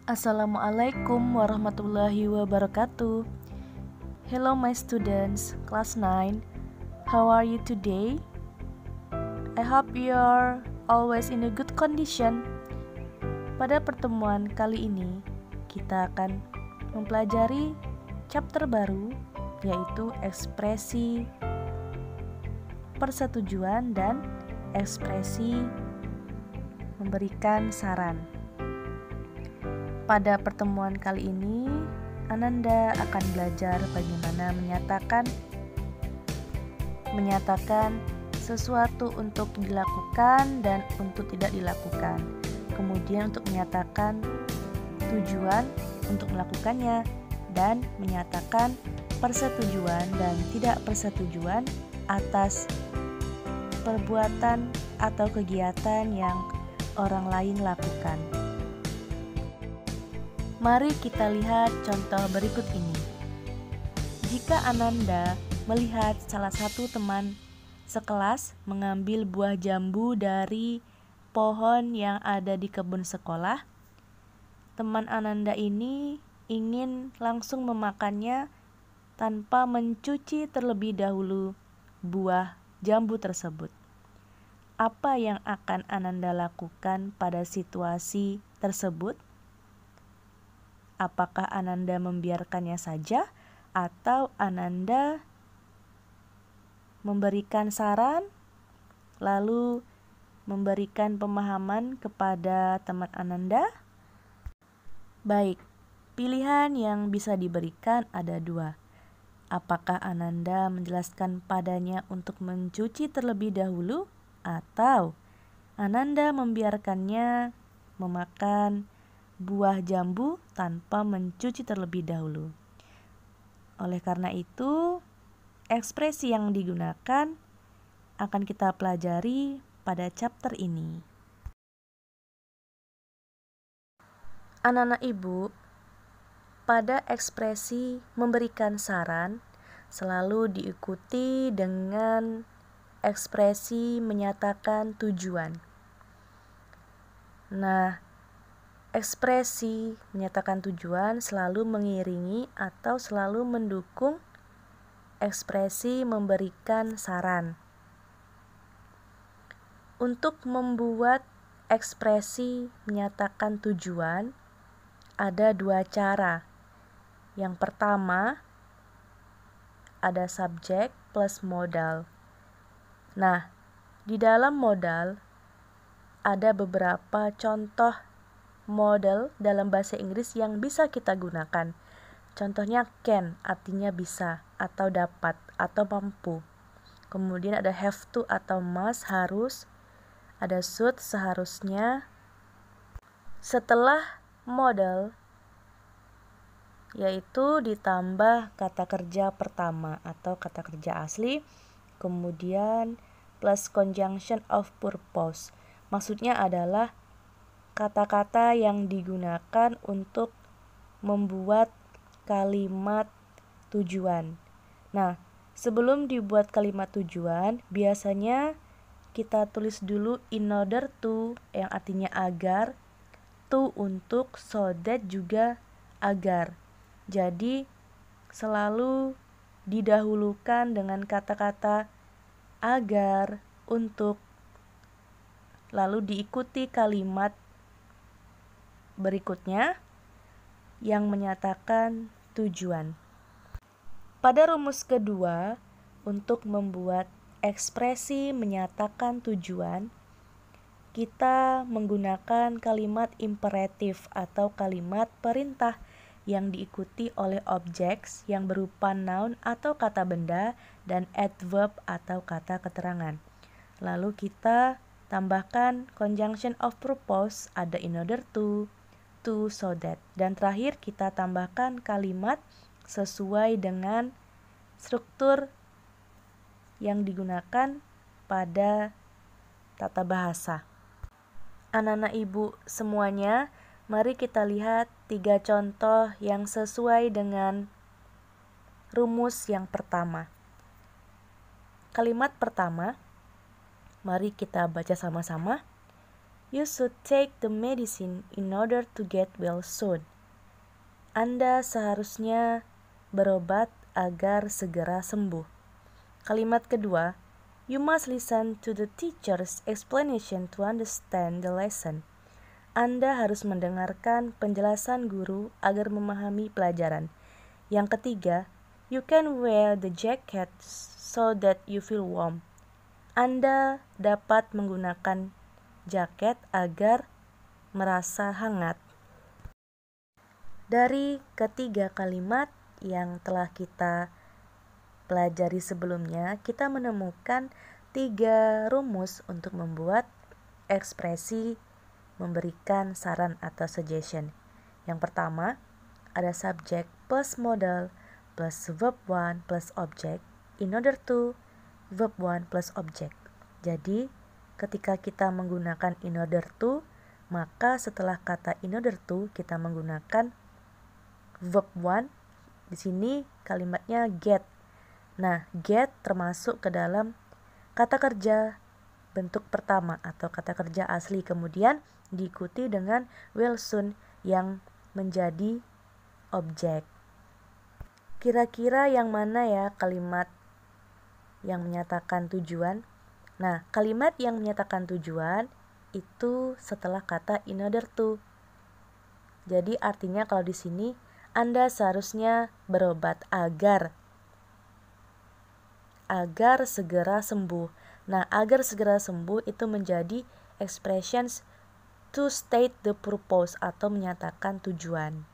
Assalamualaikum warahmatullahi wabarakatuh. Hello my students, class 9. How are you today? I hope you are always in a good condition. Pada pertemuan kali ini, kita akan mempelajari chapter baru, yaitu ekspresi persetujuan dan ekspresi memberikan saran. Pada pertemuan kali ini, Ananda akan belajar bagaimana menyatakan sesuatu untuk dilakukan dan untuk tidak dilakukan. Kemudian untuk menyatakan tujuan untuk melakukannya dan menyatakan persetujuan dan tidak persetujuan atas perbuatan atau kegiatan yang orang lain lakukan. Mari kita lihat contoh berikut ini. Jika Ananda melihat salah satu teman sekelas mengambil buah jambu dari pohon yang ada di kebun sekolah, teman Ananda ini ingin langsung memakannya tanpa mencuci terlebih dahulu buah jambu tersebut. Apa yang akan Ananda lakukan pada situasi tersebut? Apakah Ananda membiarkannya saja atau Ananda memberikan saran lalu memberikan pemahaman kepada teman Ananda? Baik, pilihan yang bisa diberikan ada dua. Apakah Ananda menjelaskan padanya untuk mencuci terlebih dahulu atau Ananda membiarkannya memakan buah jambu tanpa mencuci terlebih dahulu. Oleh karena itu, ekspresi yang digunakan akan kita pelajari pada chapter ini. Anak-anak ibu, pada ekspresi memberikan saran selalu diikuti dengan ekspresi menyatakan tujuan. Nah, ekspresi menyatakan tujuan selalu mengiringi atau selalu mendukung ekspresi memberikan saran. Untuk membuat ekspresi menyatakan tujuan, ada dua cara. Yang pertama, ada subjek plus modal. Nah, di dalam modal ada beberapa contoh model dalam bahasa Inggris yang bisa kita gunakan. Contohnya can, artinya bisa atau dapat atau mampu. Kemudian ada have to atau must, harus. Ada should, seharusnya. Setelah model, yaitu ditambah kata kerja pertama atau kata kerja asli, kemudian plus conjunction of purpose. Maksudnya adalah kata-kata yang digunakan untuk membuat kalimat tujuan. Nah, sebelum dibuat kalimat tujuan, biasanya kita tulis dulu in order to, yang artinya agar, to untuk, so that juga agar. Jadi, selalu didahulukan dengan kata-kata agar, untuk, lalu diikuti kalimat berikutnya yang menyatakan tujuan. Pada rumus kedua, untuk membuat ekspresi menyatakan tujuan, kita menggunakan kalimat imperatif atau kalimat perintah yang diikuti oleh objek yang berupa noun atau kata benda dan adverb atau kata keterangan. Lalu kita tambahkan conjunction of purpose, ada in order to, so that. Dan terakhir kita tambahkan kalimat sesuai dengan struktur yang digunakan pada tata bahasa. Anak-anak ibu semuanya, mari kita lihat 3 contoh yang sesuai dengan rumus yang pertama. Kalimat pertama, mari kita baca sama-sama. You should take the medicine in order to get well soon. Anda seharusnya berobat agar segera sembuh. Kalimat kedua, you must listen to the teacher's explanation to understand the lesson. Anda harus mendengarkan penjelasan guru agar memahami pelajaran. Yang ketiga, you can wear the jacket so that you feel warm. Anda dapat menggunakan jaket agar merasa hangat. Dari ketiga kalimat yang telah kita pelajari sebelumnya, kita menemukan 3 rumus untuk membuat ekspresi memberikan saran atau suggestion. Yang pertama, ada subject plus modal plus verb 1 plus object in order to verb 1 plus object. Jadi, ketika kita menggunakan in order to, maka setelah kata in order to kita menggunakan verb 1. Di sini kalimatnya get. Nah, get termasuk ke dalam kata kerja bentuk pertama atau kata kerja asli, kemudian diikuti dengan will soon yang menjadi objek. Kira-kira yang mana ya kalimat yang menyatakan tujuan? Nah, kalimat yang menyatakan tujuan itu setelah kata in order to. Jadi artinya kalau di sini Anda seharusnya berobat agar segera sembuh. Nah, agar segera sembuh itu menjadi expressions to state the purpose atau menyatakan tujuan.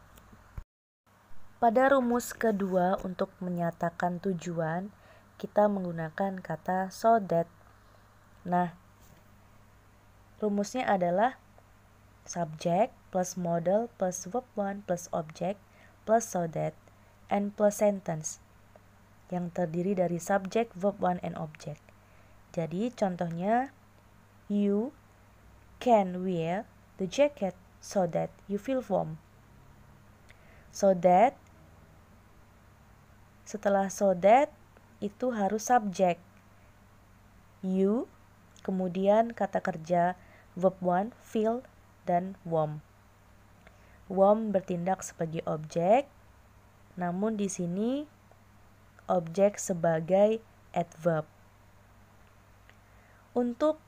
Pada rumus kedua untuk menyatakan tujuan, kita menggunakan kata so that. Nah, rumusnya adalah subject plus modal plus verb 1 plus object plus so that and plus sentence yang terdiri dari subject, verb 1, and object. Jadi contohnya, you can wear the jacket so that you feel warm. So that, setelah so that itu harus subject. You, kemudian kata kerja verb 1, feel, dan warm. Warm bertindak sebagai objek, namun di sini objek sebagai adverb. Untuk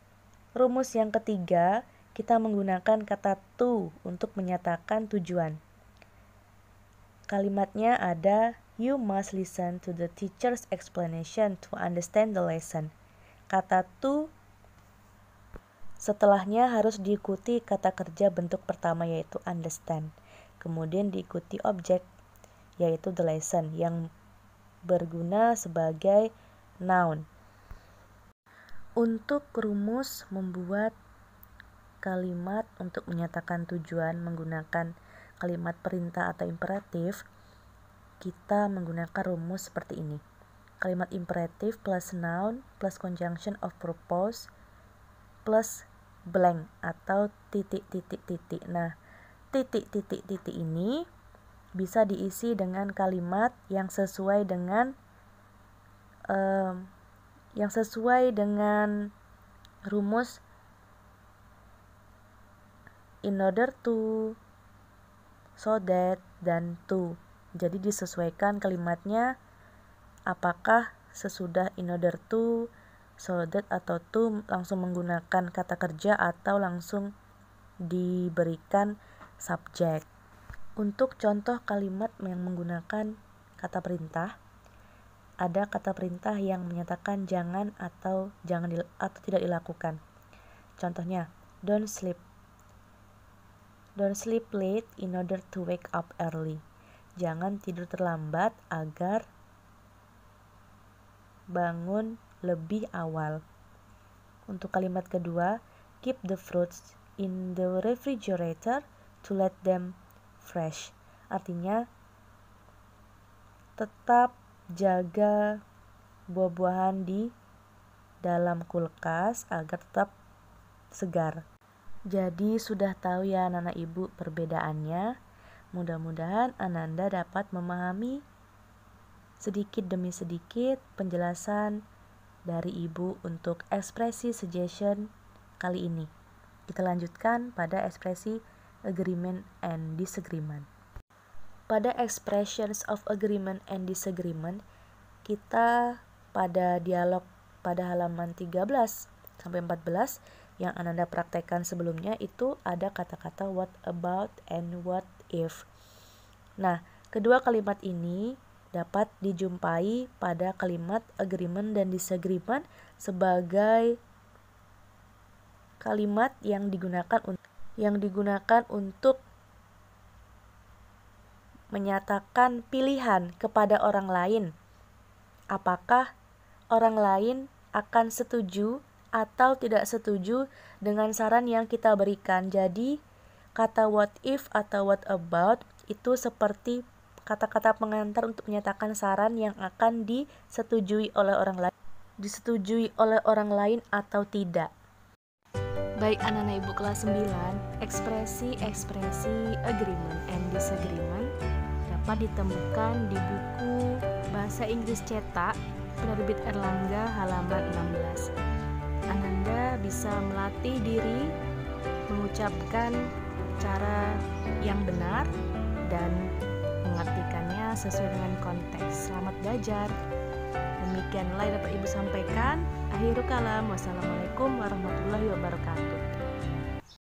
rumus yang ketiga, kita menggunakan kata to untuk menyatakan tujuan. Kalimatnya ada, you must listen to the teacher's explanation to understand the lesson. Kata to setelahnya harus diikuti kata kerja bentuk pertama yaitu understand. Kemudian diikuti objek yaitu the lesson yang berguna sebagai noun. Untuk rumus membuat kalimat untuk menyatakan tujuan menggunakan kalimat perintah atau imperatif, kita menggunakan rumus seperti ini. Kalimat imperatif plus noun plus conjunction of purpose plus blank atau titik-titik-titik. Nah, titik-titik-titik ini bisa diisi dengan kalimat yang sesuai dengan rumus in order to, so that, dan to. Jadi disesuaikan kalimatnya apakah sesudah in order to, so that, atau to langsung menggunakan kata kerja atau langsung diberikan subjek. Untuk contoh kalimat yang menggunakan kata perintah, ada kata perintah yang menyatakan jangan atau tidak dilakukan. Contohnya, don't sleep late in order to wake up early. Jangan tidur terlambat agar bangun lebih awal. Untuk kalimat kedua, keep the fruits in the refrigerator to let them fresh. Artinya tetap jaga buah-buahan di dalam kulkas agar tetap segar. Jadi sudah tahu ya anak-anak ibu perbedaannya. Mudah-mudahan Ananda dapat memahami sedikit demi sedikit penjelasan dari ibu untuk ekspresi suggestion kali ini. Kita lanjutkan pada ekspresi agreement and disagreement. Pada expressions of agreement and disagreement, kita pada dialog pada halaman 13 sampai 14 yang Ananda praktekkan sebelumnya itu ada kata-kata what about and what if. Nah, kedua kalimat ini dapat dijumpai pada kalimat agreement dan disagreement sebagai kalimat yang digunakan untuk menyatakan pilihan kepada orang lain. Apakah orang lain akan setuju atau tidak setuju dengan saran yang kita berikan. Jadi, kata what if atau what about itu seperti kata-kata pengantar untuk menyatakan saran yang akan disetujui oleh orang lain atau tidak. Baik anak-anak ibu kelas 9, ekspresi agreement and disagreement dapat ditemukan di buku Bahasa Inggris Cetak penerbit Erlangga halaman 16. Ananda bisa melatih diri mengucapkan cara yang benar dan mengartikannya sesuai dengan konteks. Selamat belajar. Demikianlah yang dapat Ibu sampaikan. Akhirul kalam. Wassalamualaikum warahmatullahi wabarakatuh.